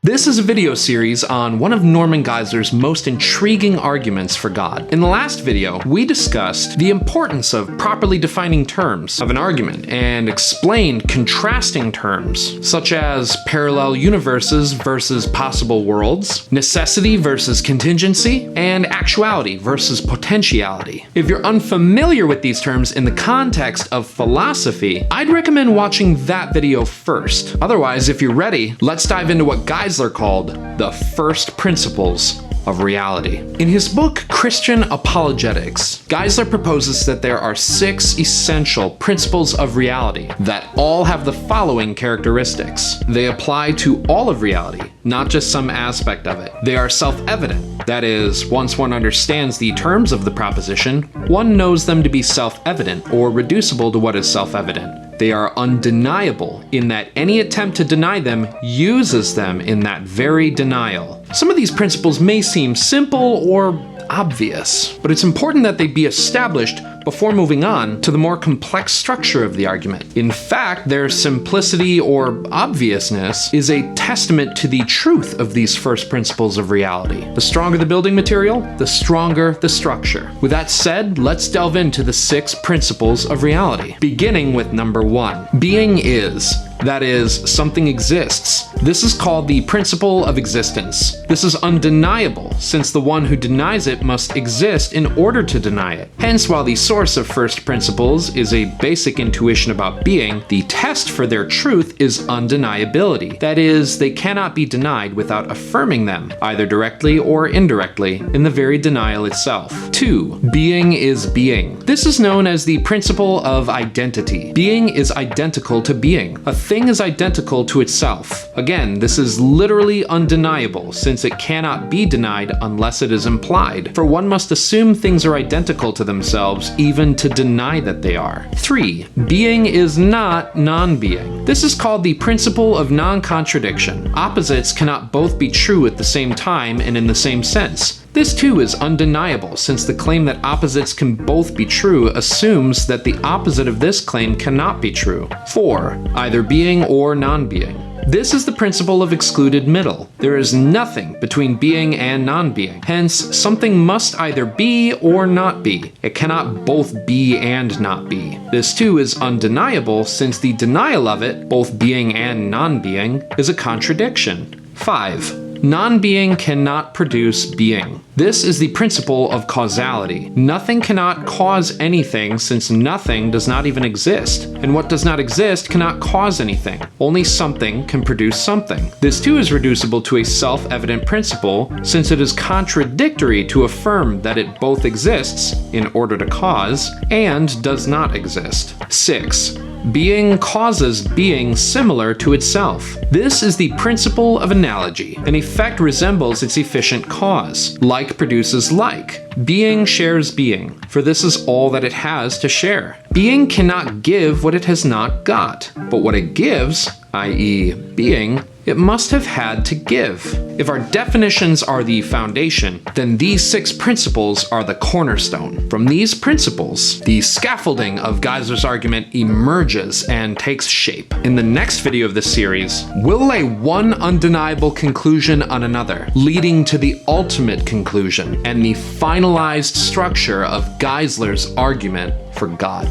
This is a video series on one of Norman Geisler's most intriguing arguments for God. In the last video, we discussed the importance of properly defining terms of an argument and explained contrasting terms, such as parallel universes versus possible worlds, necessity versus contingency, and actuality versus potentiality. If you're unfamiliar with these terms in the context of philosophy, I'd recommend watching that video first. Otherwise, if you're ready, let's dive into what Geisler called the first principles of reality. In his book, Christian Apologetics, Geisler proposes that there are 6 essential principles of reality that all have the following characteristics. They apply to all of reality, not just some aspect of it. They are self-evident. That is, once one understands the terms of the proposition, one knows them to be self-evident or reducible to what is self-evident. They are undeniable in that any attempt to deny them uses them in that very denial. Some of these principles may seem simple or obvious, but it's important that they be established before moving on to the more complex structure of the argument. In fact, their simplicity or obviousness is a testament to the truth of these first principles of reality. The stronger the building material, the stronger the structure. With that said, let's delve into the 6 principles of reality, beginning with number 1. Being is. That is, something exists. This is called the principle of existence. This is undeniable, since the one who denies it must exist in order to deny it. Hence, while the source of first principles is a basic intuition about being, the test for their truth is undeniability. That is, they cannot be denied without affirming them, either directly or indirectly, in the very denial itself. 2. Being is being. This is known as the principle of identity. Being is identical to being. A thing is identical to itself. Again, this is literally undeniable, since it cannot be denied unless it is implied, for one must assume things are identical to themselves even to deny that they are. 3. Being is not non-being. This is called the principle of non-contradiction. Opposites cannot both be true at the same time and in the same sense. This too is undeniable, since the claim that opposites can both be true assumes that the opposite of this claim cannot be true. 4. Either being or non-being. This is the principle of excluded middle. There is nothing between being and non-being. Hence, something must either be or not be. It cannot both be and not be. This too is undeniable, since the denial of it, both being and non-being, is a contradiction. 5. Non-being cannot produce being. This is the principle of causality. Nothing cannot cause anything, since nothing does not even exist. And what does not exist cannot cause anything. Only something can produce something. This too is reducible to a self-evident principle, since it is contradictory to affirm that it both exists, in order to cause, and does not exist. 6. Being causes being similar to itself. This is the principle of analogy. An effect resembles its efficient cause. Like produces like. Being shares being, for this is all that it has to share. Being cannot give what it has not got, but what it gives, i.e., being, it must have had to give. If our definitions are the foundation, then these 6 principles are the cornerstone. From these principles, the scaffolding of Geisler's argument emerges and takes shape. In the next video of this series, we'll lay one undeniable conclusion on another, leading to the ultimate conclusion and the finalized structure of Geisler's argument for God.